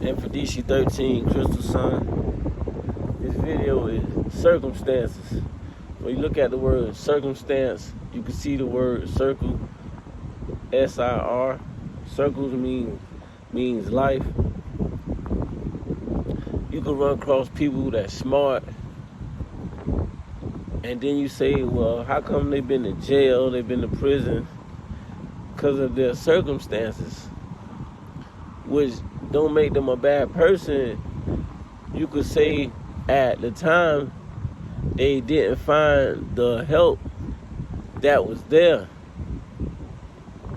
Mfundishi13CrystalSun. This video is circumstances. When you look at the word circumstance, you can see the word circle, S-I-R. Circles means life. You can run across people that's smart, and then you say, well, how come they've been to jail, they've been to prison? Because of their circumstances, which don't make them a bad person. You could say at the time they didn't find the help that was there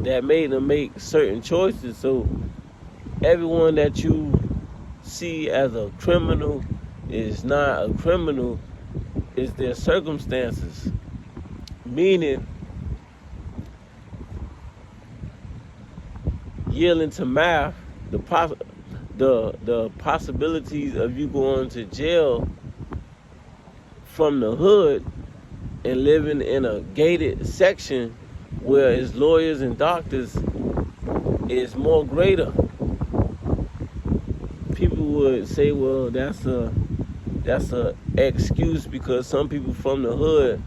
that made them make certain choices. So everyone that you see as a criminal is not a criminal, it's their circumstances. Meaning, yielding to math, the possibilities of you going to jail from the hood and living in a gated section where it's lawyers and doctors is more greater. People would say, well, that's a excuse because some people from the hood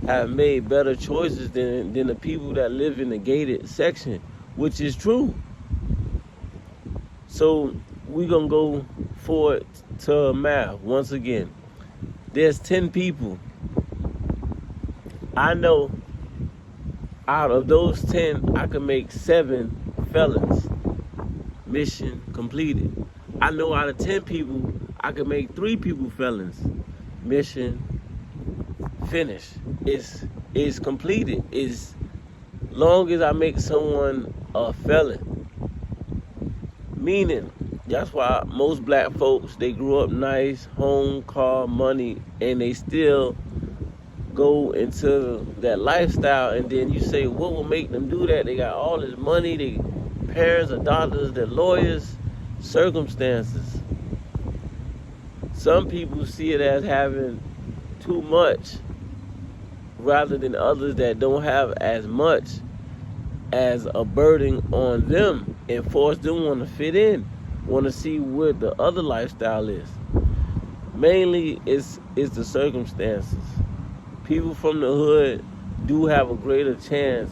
have made better choices than the people that live in the gated section, which is true. So we're gonna go forward to math once again. There's 10 people. I know out of those 10, I can make 7 felons. Mission completed. I know out of 10 people, I can make 3 people felons. Mission finished. It's completed. As long as I make someone a felon. Meaning, that's why most black folks, they grew up nice, home, car, money, and they still go into that lifestyle. And then you say, what will make them do that? They got all this money, their parents are doctors, they're lawyers. Circumstances. Some people see it as having too much rather than others that don't have as much as a burden on them and force them want to fit in, want to see what the other lifestyle is. Mainly it's the circumstances. People from the hood do have a greater chance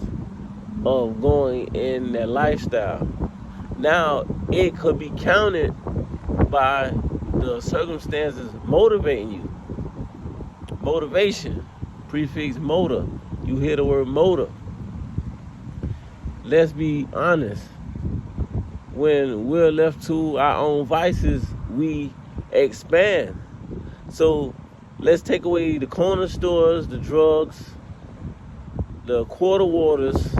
of going in that lifestyle. Now, it could be counted by the circumstances motivating you. Motivation, prefix motor. You hear the word motor. Let's be honest. When we're left to our own vices, we expand. So let's take away the corner stores, the drugs, the quarter waters,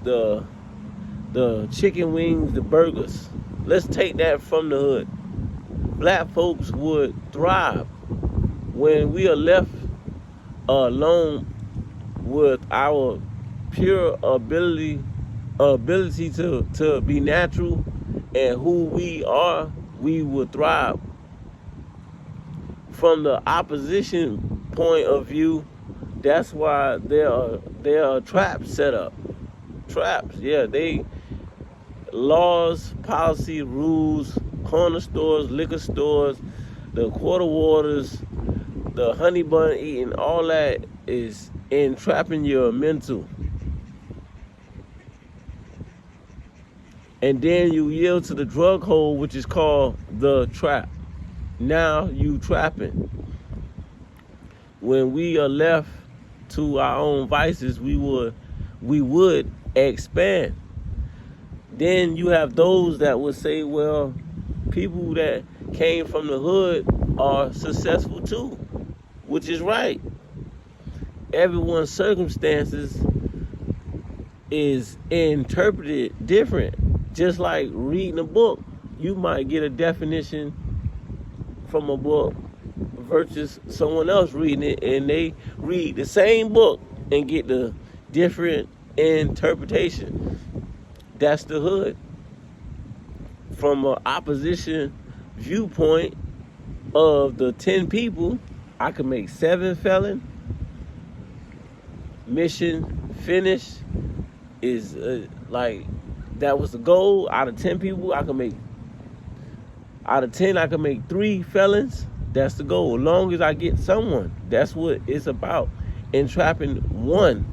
the chicken wings, the burgers. Let's take that from the hood. Black folks would thrive when we are left alone with our pure ability to be natural and who we are. We would thrive. From the opposition point of view, that's why there are traps set up. Traps, yeah, laws, policy, rules, corner stores, liquor stores, the quarter waters, the honey bun eating, all that is entrapping your mental. And then you yield to the drug hole, which is called the trap. Now you trapping. When we are left to our own vices, we would expand. Then you have those that would say, well, people that came from the hood are successful too, which is right. Everyone's circumstances is interpreted different. Just like reading a book, you might get a definition from a book versus someone else reading it, and they read the same book and get the different interpretation. That's the hood. From an opposition viewpoint of the 10 people, I could make 7 felon. Mission finished is like, that was the goal. Out of 10 people, I could make Out of 10, I can make 3 felons. That's the goal. As long as I get someone, that's what it's about. Entrapping one.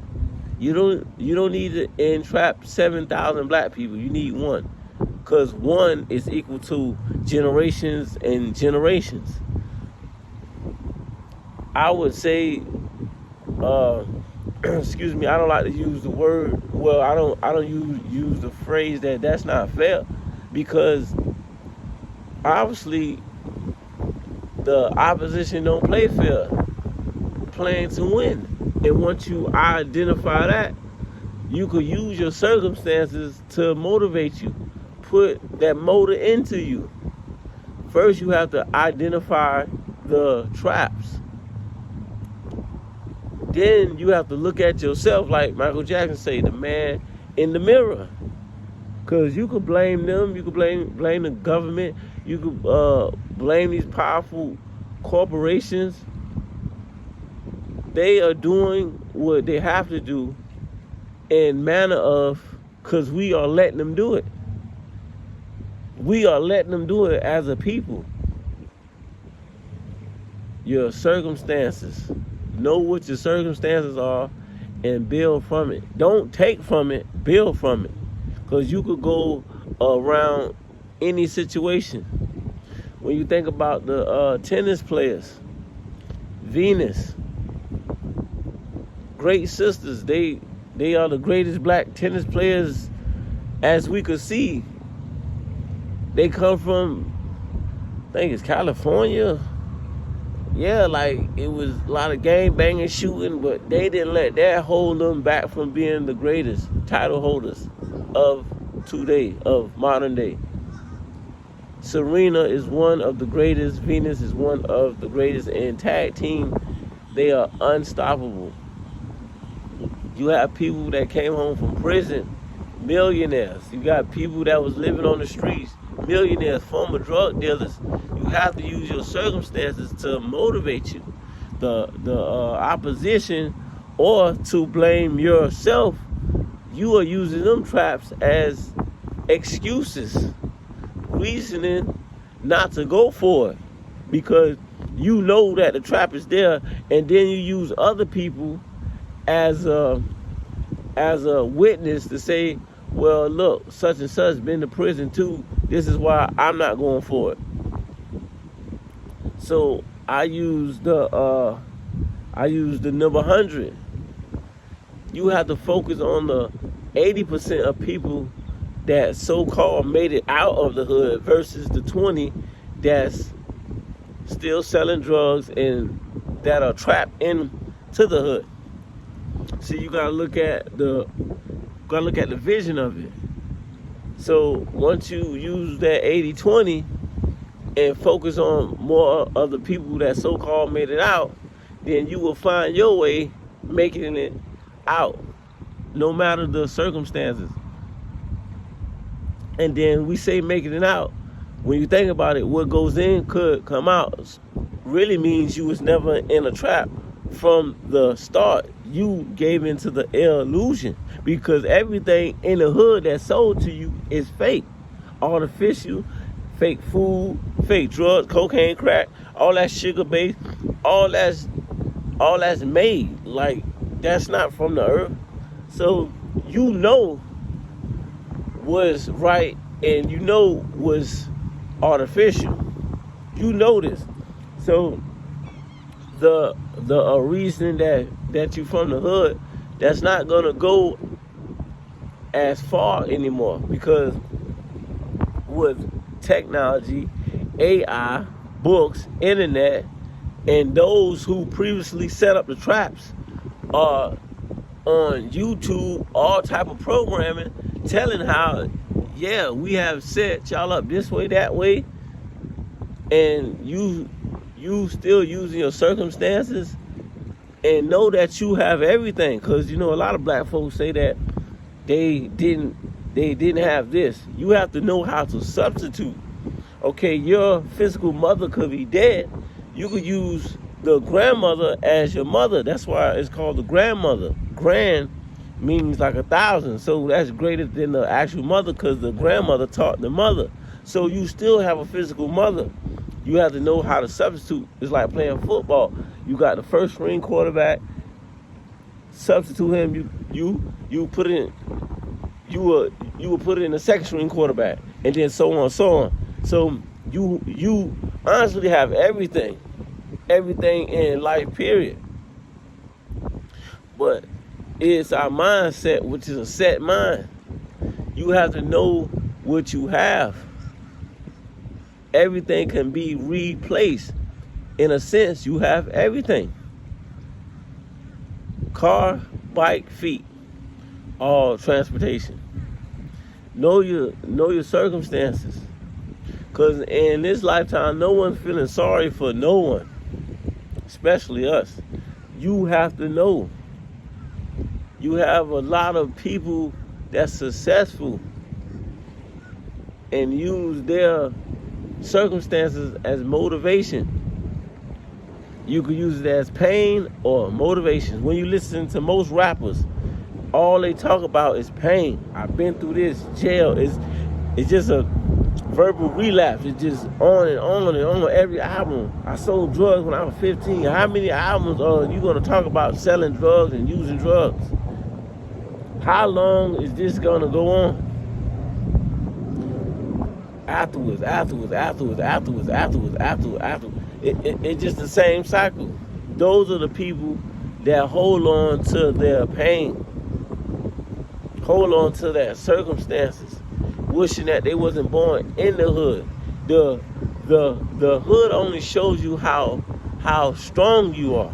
You don't need to entrap 7,000 black people. You need one, because one is equal to generations and generations. I would say, excuse me, I don't like to use the word. Well, I don't use the phrase that's not fair, because obviously the opposition don't play fair, playing to win. And once you identify that, you could use your circumstances to motivate you, put that motor into you. First, you have to identify the traps. Then you have to look at yourself, like Michael Jackson say, the man in the mirror. Because you could blame them, you could blame the government, you could blame these powerful corporations. They are doing what they have to do in manner of, because we are letting them do it. We are letting them do it as a people. Your circumstances. Know what your circumstances are and build from it. Don't take from it, build from it. Because you could go around any situation. When you think about the tennis players, Venus, great sisters, they are the greatest black tennis players as we could see. They come from, I think it's California. Yeah, like it was a lot of gang banging, shooting, but they didn't let that hold them back from being the greatest title holders of today, of modern day. Serena is one of the greatest. Venus is one of the greatest. In tag team, they are unstoppable. You have people that came home from prison, millionaires. You got people that was living on the streets, millionaires, former drug dealers. You have to use your circumstances to motivate you. The opposition, or to blame yourself, you are using them traps as excuses, reasoning not to go for it, because you know that the trap is there, and then you use other people as a witness to say, well, look, such and such been to prison too. This is why I'm not going for it. So I use the number 100. You have to focus on the 80% of people that so-called made it out of the hood versus the 20 that's still selling drugs and that are trapped into the hood. So you gotta look at the vision of it. So once you use that 80-20 and focus on more of the people that so-called made it out, then you will find your way making it out, no matter the circumstances. And then we say making it out. When you think about it, what goes in could come out. Really means you was never in a trap from the start. You gave into the illusion, because everything in the hood that's sold to you is fake, artificial, fake food, fake drugs, cocaine, crack, all that sugar base, all that's made. Like, that's not from the earth. So you know what's right and you know what's artificial. You know this. So the reason that you from the hood, that's not gonna go as far anymore, because with technology, AI, books, internet, and those who previously set up the traps are on YouTube, all type of programming, telling how, yeah, we have set y'all up this way, that way, and you still using your circumstances and know that you have everything. Because you know, a lot of black folks say that they didn't have this. You have to know how to substitute. Okay, your physical mother could be dead. You could use the grandmother as your mother. That's why it's called the grandmother. Grand means like 1,000, so that's greater than the actual mother, because the grandmother taught the mother. So you still have a physical mother. You have to know how to substitute. It's like playing football. You got the first string quarterback. Substitute him. You put in. You will put in the second string quarterback, and then so on, so on. So you honestly have everything in life, period. But it's our mindset, which is a set mind. You have to know what you have. Everything can be replaced. In a sense, you have everything. Car, bike, feet, all transportation. Know your circumstances. Because in this lifetime, no one's feeling sorry for no one, especially us. You have to know. You have a lot of people that's successful and use their circumstances as motivation. You could use it as pain or motivation. When you listen to most rappers, all they talk about is pain. I've been through this, jail. It's just a verbal relapse. It's just on and on and on. Every album. I sold drugs when I was 15. How many albums are you going to talk about selling drugs and using drugs? How long is this going to go on? Afterwards. It's just the same cycle. Those are the people that hold on to their pain, hold on to their circumstances, wishing that they wasn't born in the hood. The hood only shows you how strong you are,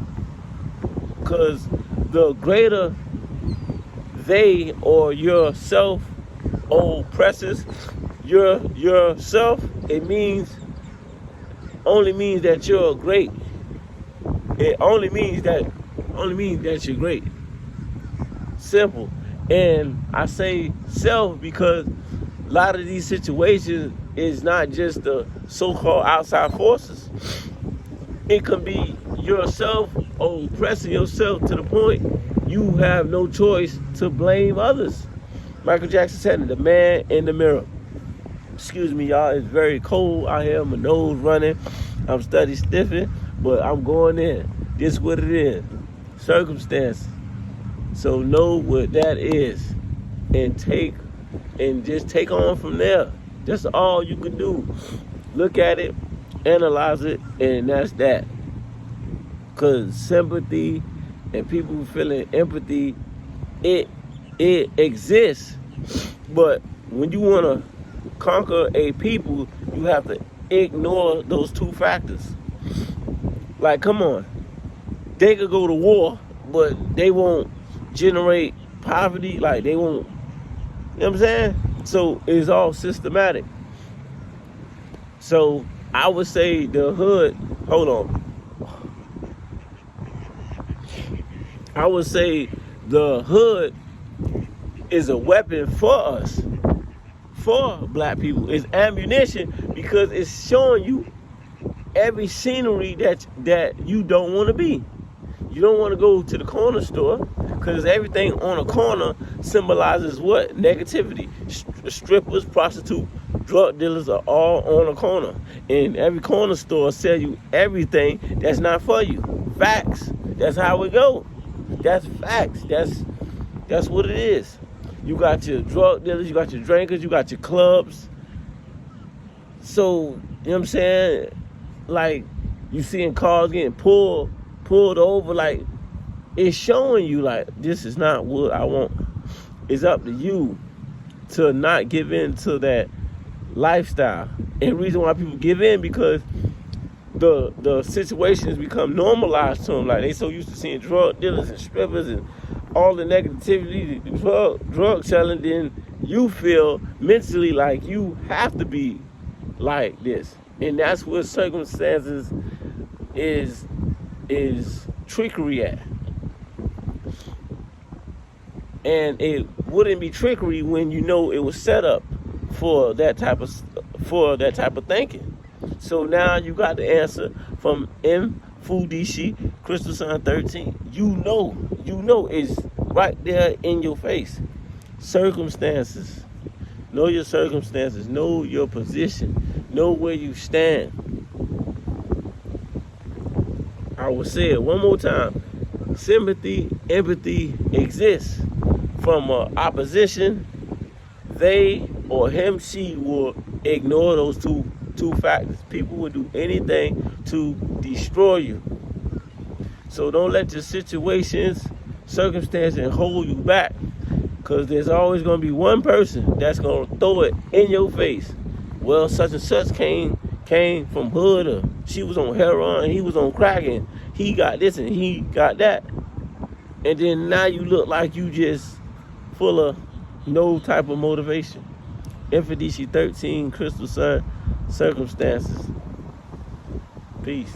because the greater they or yourself oppresses yourself, it only means that you're great. It only means that you're great. Simple. And I say self because a lot of these situations is not just the so-called outside forces. It could be yourself oppressing yourself to the point you have no choice to blame others. Michael Jackson said it, the man in the mirror. Excuse me, y'all, it's very cold out here. My nose running. I'm study stiffing, but I'm going in. This is what it is. Circumstance. So know what that is and just take on from there. That's all you can do. Look at it, analyze it, and that's that. Because sympathy and people feeling empathy, it exists. But when you want to conquer a people, you have to ignore those two factors. Like, come on. They could go to war, but they won't generate poverty. Like, they won't, you know what I'm saying? So it's all systematic. So I would say the hood, hold on. I would say the hood is a weapon for us, for black people. It's ammunition because it's showing you every scenery that you don't want to be. You don't want to go to the corner store because everything on a corner symbolizes what? Negativity. Strippers, prostitutes, drug dealers are all on a corner. And every corner store sell you everything that's not for you. Facts. That's how it go. That's facts. That's what it is. You got your drug dealers, you got your drinkers, you got your clubs. So, you know what I'm saying? Like, you seeing cars getting pulled over, like, it's showing you, like, this is not what I want. It's up to you to not give in to that lifestyle. And the reason why people give in, because the situations become normalized to them. Like, they so used to seeing drug dealers and strippers and all the negativity, drug selling, then you feel mentally like you have to be like this. And that's what circumstances is trickery at. And it wouldn't be trickery when you know it was set up for that type of thinking. So now you got the answer from Mfundishi13CrystalSun 13. You know it's right there in your face. Circumstances. Know your circumstances. Know your position. Know where you stand. I will say it one more time. Sympathy, empathy exists. From opposition, they or him, she will ignore those two factors. People will do anything to destroy you. So don't let your situations, circumstances hold you back, because there's always going to be one person that's going to throw it in your face. Well, such and such came from hood, or she was on heroin, he was on crack, and he got this and he got that. And then now you look like you just full of no type of motivation. Mfundishi13CrystalSun Circumstances. Peace.